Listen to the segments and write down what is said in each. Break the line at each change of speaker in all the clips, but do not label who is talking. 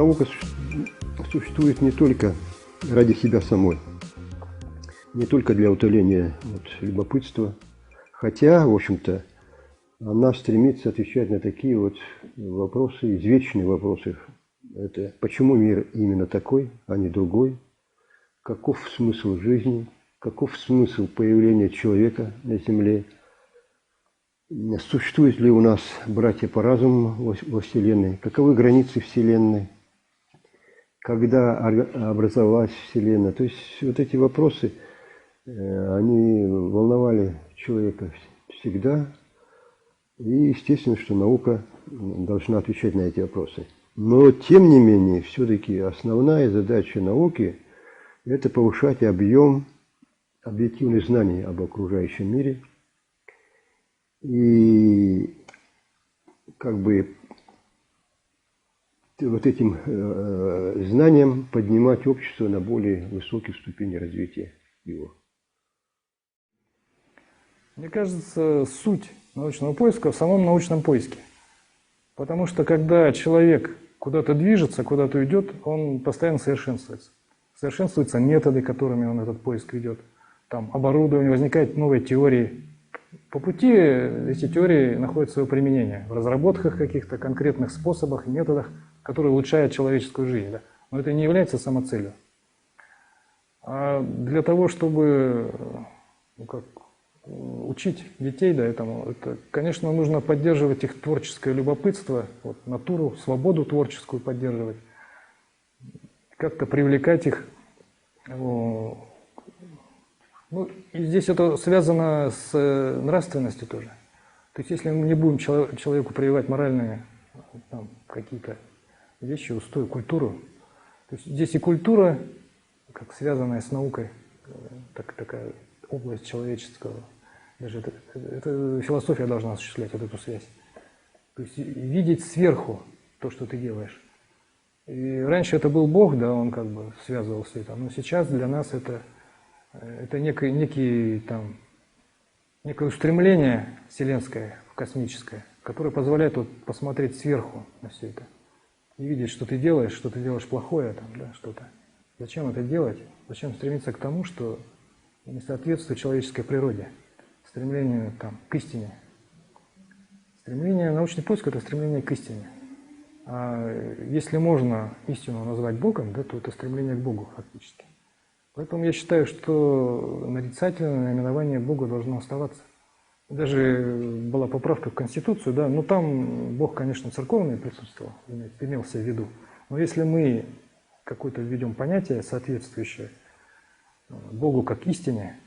наука существует не только ради себя самой, не только для утоления любопытства, хотя, в общем-то, она стремится отвечать на такие вот вопросы, извечные вопросы. Это почему мир именно такой, а не другой? Каков смысл жизни? Каков смысл появления человека на Земле? Существуют ли у нас братья по разуму во Вселенной? Каковы границы Вселенной? Когда образовалась Вселенная? То есть вот эти вопросы, они волновали человека всегда. И естественно, что наука должна отвечать на эти вопросы. Но тем не менее, все-таки основная задача науки – это повышать объем объективных знаний об окружающем мире. И как бы вот этим знанием поднимать общество на более высокие ступени развития его.
Мне кажется, суть научного поиска в самом научном поиске. Потому что когда человек куда-то движется, куда-то идет, он постоянно совершенствуется. Совершенствуются методы, которыми он этот поиск ведет. Там оборудование, возникают новые теории. По пути эти теории находят свое применение в разработках каких-то конкретных способах и методах, которые улучшают человеческую жизнь. Да? Но это не является самоцелью. А для того, чтобы учить детей этому, это, конечно, нужно поддерживать их творческое любопытство, натуру, свободу творческую поддерживать, как-то привлекать их. И здесь это связано с нравственностью тоже. То есть если мы не будем человеку прививать моральные какие-то вещи, устои, культуру, то есть здесь и культура, как связанная с наукой, такая область человеческого, даже это философия должна осуществлять вот эту связь. То есть видеть сверху то, что ты делаешь. И раньше это был Бог, да, он как бы связывал все это, но сейчас для нас это некое устремление вселенское, космическое, которое позволяет посмотреть сверху на все это и видеть, что ты делаешь плохое, что-то. Зачем это делать? Зачем стремиться к тому, что не соответствует человеческой природе, стремлению к истине. Научный поиск – это стремление к истине. А если можно истину назвать Богом, то это стремление к Богу фактически. Поэтому я считаю, что нарицательное наименование Бога должно оставаться. Даже была поправка в Конституцию, но там Бог, конечно, церковный присутствовал, имелся в виду. Но если мы какое-то введем понятие, соответствующее Богу как истине,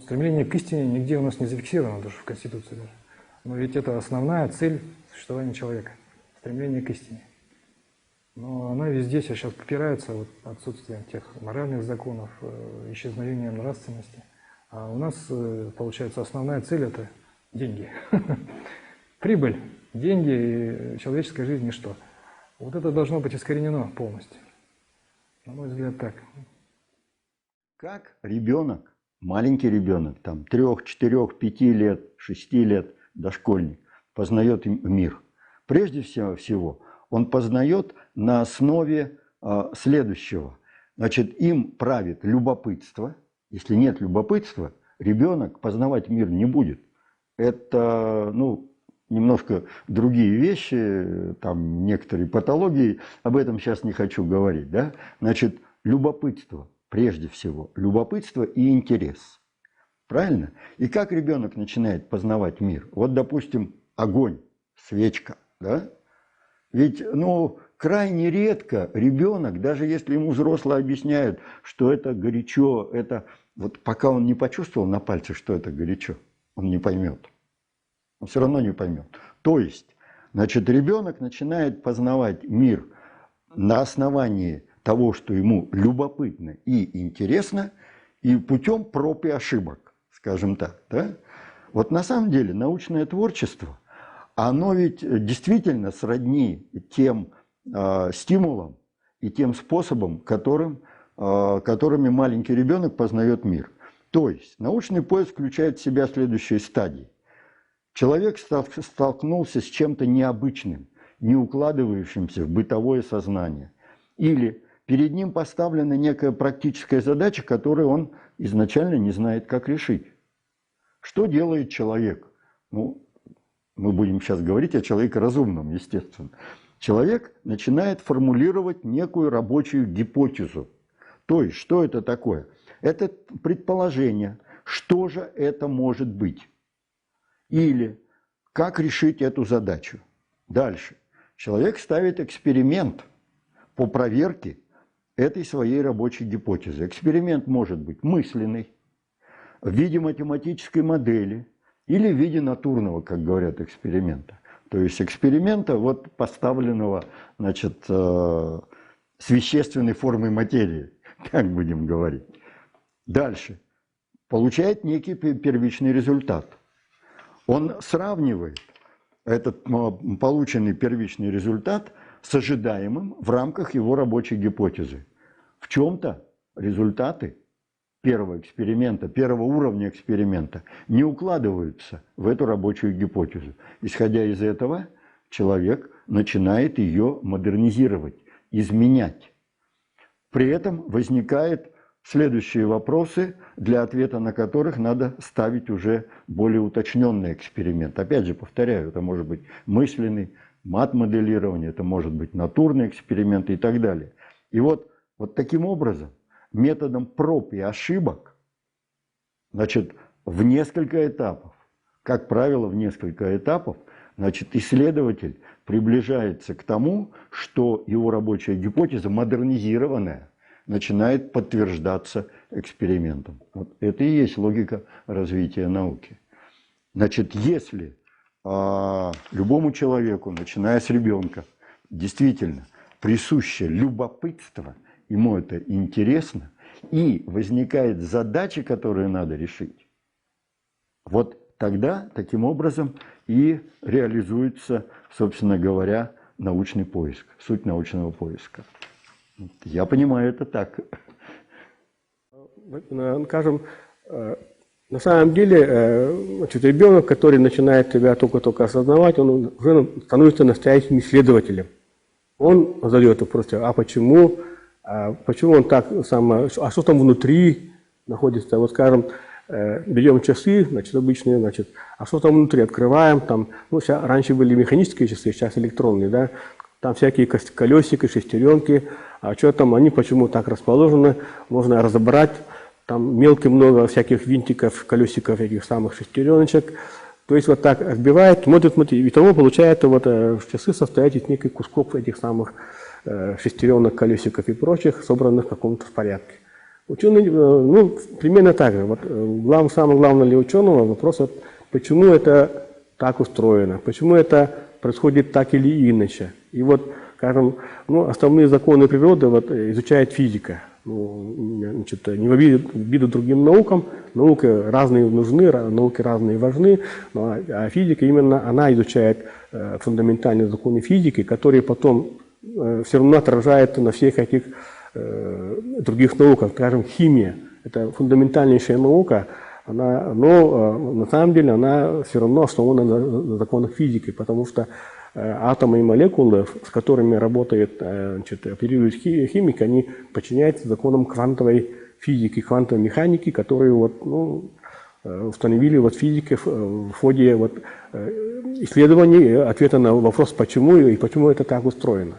стремление к истине нигде у нас не зафиксировано, даже в Конституции даже. Но ведь это основная цель существования человека – стремление к истине. Но она везде сейчас попирается отсутствием тех моральных законов, исчезновением нравственности. А у нас, получается, основная цель – это деньги. Прибыль, деньги и человеческая жизнь – ничто. Вот это должно быть искоренено полностью. На мой взгляд, так.
Как ребенок, маленький ребенок, 3, 4, 5 лет, 6 лет, дошкольник, познает мир? Прежде всего, он познает на основе следующего. Значит, им правит любопытство. Если нет любопытства, ребенок познавать мир не будет. Это, немножко другие вещи, там некоторые патологии, об этом сейчас не хочу говорить. Да? Значит, любопытство, прежде всего, любопытство и интерес. Правильно? И как ребенок начинает познавать мир? Вот, допустим, огонь, свечка, да? Ведь, крайне редко ребенок, даже если ему взрослые объясняют, что это горячо, это пока он не почувствовал на пальце, что это горячо, он не поймет. Он все равно не поймет. То есть, ребенок начинает познавать мир на основании того, что ему любопытно и интересно, и путем проб и ошибок, скажем так. Да? Вот на самом деле научное творчество, оно ведь действительно сродни тем стимулам и тем способам, которыми маленький ребенок познает мир. То есть научный поиск включает в себя следующие стадии. Человек столкнулся с чем-то необычным, не укладывающимся в бытовое сознание. Или перед ним поставлена некая практическая задача, которую он изначально не знает, как решить. Что делает человек? Ну, мы будем сейчас говорить о человеке разумном, естественно. Человек начинает формулировать некую рабочую гипотезу. То есть, что это такое? Это предположение, что же это может быть. Или как решить эту задачу. Дальше. Человек ставит эксперимент по проверке этой своей рабочей гипотезы. Эксперимент может быть мысленный, в виде математической модели или в виде натурного, как говорят, эксперимента. То есть эксперимента, вот поставленного, значит, с вещественной формой материи, так будем говорить. Дальше. Получает некий первичный результат. Он сравнивает этот полученный первичный результат с ожидаемым в рамках его рабочей гипотезы. В чем-то результаты первого эксперимента, первого уровня эксперимента не укладываются в эту рабочую гипотезу. Исходя из этого, человек начинает ее модернизировать, изменять. При этом возникают следующие вопросы, для ответа на которых надо ставить уже более уточненный эксперимент. Опять же, повторяю, это может быть мысленный, мат-моделирование, это может быть натурный эксперимент и так далее. И вот таким образом, методом проб и ошибок, значит, в несколько этапов, как правило, в несколько этапов, значит, исследователь приближается к тому, что его рабочая гипотеза, модернизированная, начинает подтверждаться экспериментом. Вот это и есть логика развития науки. Значит, если любому человеку, начиная с ребенка, действительно присуще любопытство, ему это интересно, и возникает задача, которую надо решить, вот тогда таким образом и реализуется, собственно говоря, научный поиск, суть научного поиска. Я понимаю это так.
Скажем, на самом деле, значит, ребенок, который начинает себя только-только осознавать, он уже становится настоящим исследователем. Он задает вопрос, почему он так само, а что там внутри находится? Вот, скажем, берем часы, значит, обычные, значит, а что там внутри? Открываем, там, ну, раньше были механические часы, сейчас электронные, да, там всякие колесики, шестеренки, а что там, они почему так расположены, можно разобрать, там мелко много всяких винтиков, колесиков, этих самых шестереночек, то есть вот так разбивает, смотрит, и того получается вот часы состоят из неких кусков этих самых шестеренок, колесиков и прочих, собранных в каком-то порядке. Ученый, ну, примерно так же. Вот, самое главное для ученого вопрос, вот, почему это так устроено, почему это происходит так или иначе. И вот, скажем, ну, основные законы природы вот, изучает физика. Ну, значит, не в обиду другим наукам, науки разные нужны, науки разные важны, а физика именно она изучает фундаментальные законы физики, которые потом все равно отражают на всех этих других науках. Скажем, химия – это фундаментальнейшая наука, но на самом деле она все равно основана на законах физики, потому что атомы и молекулы, с которыми работает, значит, оперирует химик, они подчиняются законам квантовой физики, квантовой механики, которые вот, ну, установили вот физики в ходе вот, исследований ответа на вопрос, почему и почему это так устроено.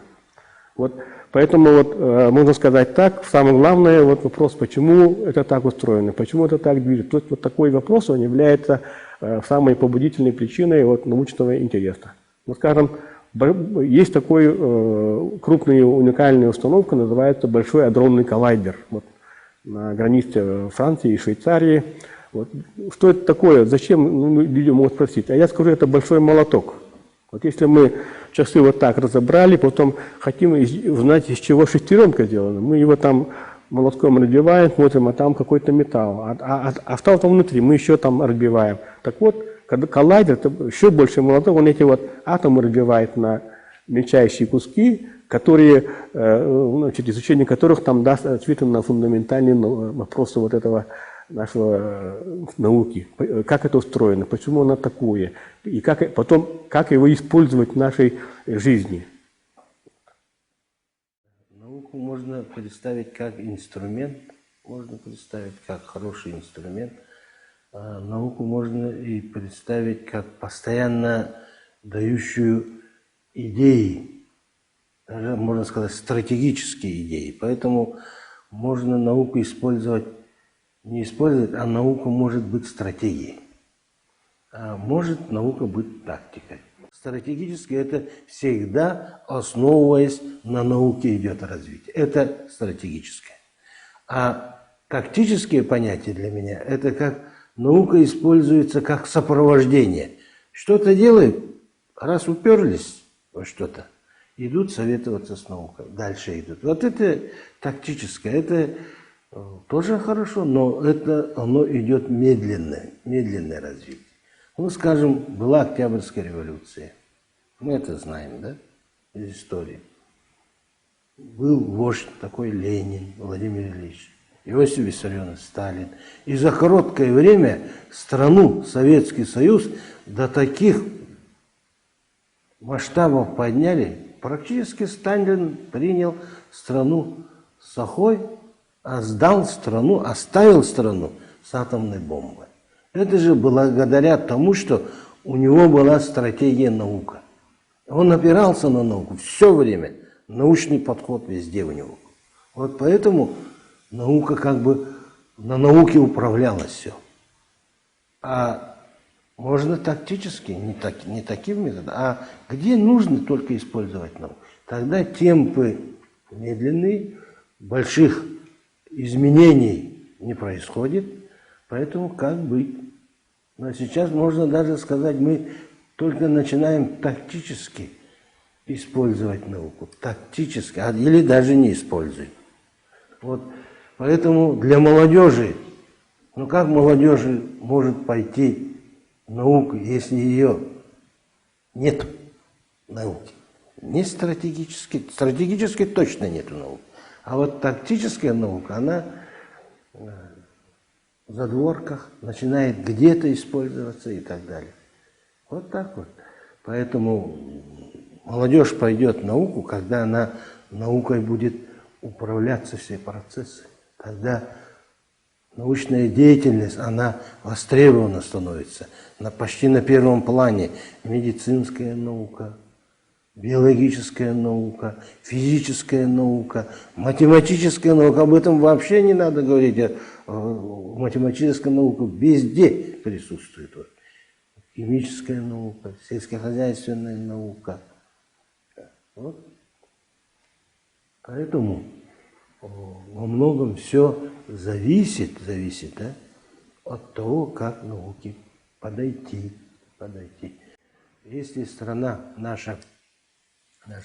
Вот, поэтому вот, можно сказать так, самое главное вот, вопрос, почему это так устроено, почему это так движется. То есть вот такой вопрос, он является самой побудительной причиной вот, научного интереса. Ну, скажем, есть такой крупная уникальная установка, называется Большой адронный коллайдер. Вот, на границе Франции и Швейцарии. Вот. Что это такое? Зачем? Ну, люди могут спросить. А я скажу, это большой молоток. Вот если мы часы вот так разобрали, потом хотим узнать, из чего шестеренка сделана, мы его там молотком разбиваем, смотрим, а там какой-то металл. А стал там внутри, мы еще там разбиваем. Так вот, коллайдер, это еще больше молоток, он эти вот атомы разбивает на мельчайшие куски, которые, значит, изучение которых там даст ответы на фундаментальные вопросы вот этого нашего науки, как это устроено, почему оно такое, и как его использовать в нашей жизни.
Науку можно представить как инструмент, можно представить как хороший инструмент. А науку можно и представить как постоянно дающую идеи, даже, можно сказать, стратегические идеи. Поэтому можно науку использовать, не использовать, а наука может быть стратегией. А может наука быть тактикой. Стратегически это всегда, основываясь на науке, идет развитие. Это стратегическое. А тактические понятия для меня, это как наука используется как сопровождение. Что-то делают, раз уперлись во что-то, идут советоваться с наукой, дальше идут. Вот это тактическое, это тоже хорошо, но это оно идет медленное развитие. Ну, скажем, была Октябрьская революция. Мы это знаем, да, из истории. Был вождь такой Ленин, Владимир Ильич, Иосиф Виссарионович Сталин. И за короткое время страну, Советский Союз, до таких масштабов подняли. Практически Сталин принял страну сухой, а оставил страну с атомной бомбой. Это же благодаря тому, что у него была стратегия наука. Он опирался на науку все время. Научный подход везде у него. Вот поэтому наука как бы на науке управлялось все. А можно тактически, не таким методом, а где нужно только использовать науку. Тогда темпы медленные, больших изменений не происходит, поэтому как быть? Но сейчас можно даже сказать, мы только начинаем тактически использовать науку. Тактически, или даже не используем. Вот. Поэтому для молодежи, как молодежи может пойти наука, если ее нет науки? Не стратегически точно нет науки. А вот тактическая наука, она в задворках начинает где-то использоваться и так далее. Вот так вот. Поэтому молодежь пойдет в науку, когда она наукой будет управляться все процессы. Тогда научная деятельность, она востребована становится. Почти на первом плане медицинская наука, биологическая наука, физическая наука, математическая наука. Об этом вообще не надо говорить. Математическая наука везде присутствует. Химическая наука, сельскохозяйственная наука. Вот. Поэтому во многом все зависит, да, от того, как науке подойти. Если наша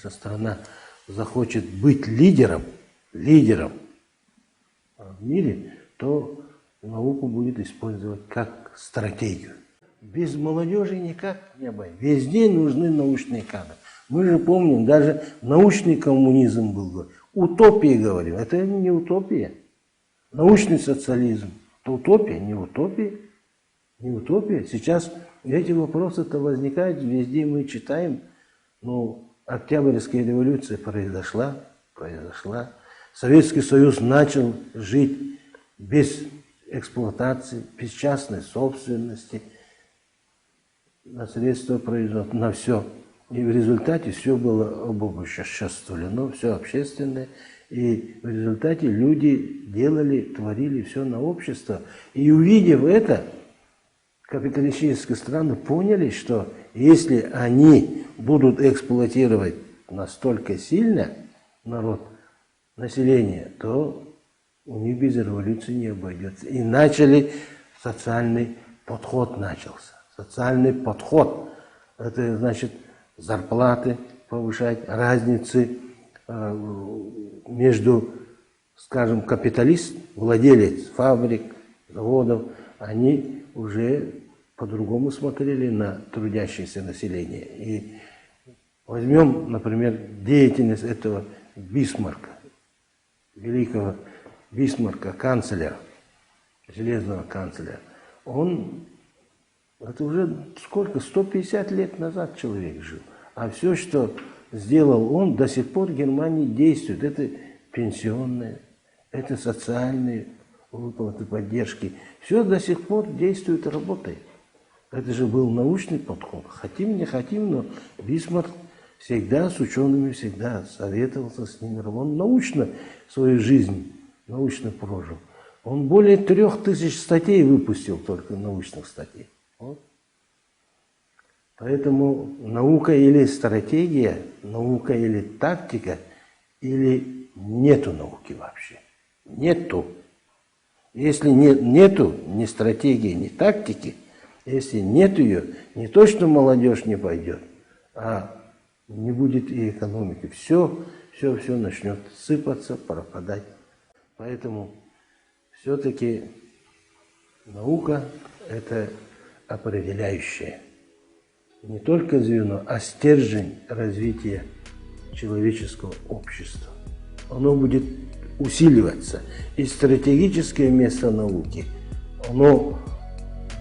страна захочет быть лидером в мире, то науку будет использовать как стратегию. Без молодежи никак не обойдется. Везде нужны научные кадры. Мы же помним, даже научный коммунизм был. Утопия, говорим. Это не утопия. Научный социализм. Это утопия, не утопия. Не утопия. Сейчас эти вопросы-то возникают везде, мы читаем. Октябрьская революция произошла. Советский Союз начал жить без эксплуатации, без частной собственности, на средства производства, на все. И в результате все было обобществлено, все общественное. И в результате люди творили все на общество. И увидев это, капиталистические страны поняли, что если они будут эксплуатировать настолько сильно население, то у них без революции не обойдется. И социальный подход начался. Социальный подход. Это значит зарплаты повышать, разницы между, скажем, капиталист, владелец фабрик, заводов, они уже по-другому смотрели на трудящееся население. И возьмем, например, деятельность этого Бисмарка, великого Бисмарка, канцлера. железного канцлера, это уже сколько, 150 лет назад человек жил. А все, что сделал он, до сих пор в Германии действует. Это пенсионные, это социальные выплаты, поддержки. Все до сих пор действует и работает. Это же был научный подход. Хотим, не хотим, но Бисмарк всегда с учеными, всегда советовался с ними. Он научно свою жизнь прожил. Он более 3000 статей выпустил, только научных статей. Вот. Поэтому наука или стратегия, наука или тактика, или нету науки вообще. Нету. Если нету ни стратегии, ни тактики, если нет ее, не то, что молодежь не пойдет, а не будет и экономики. Все начнет сыпаться, пропадать. Поэтому все-таки наука – это определяющее. Не только звено, а стержень развития человеческого общества. Оно будет усиливаться. И стратегическое место науки, оно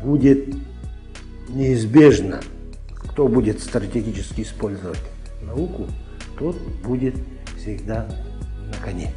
будет неизбежно. Кто будет стратегически использовать науку, тот будет всегда на коне.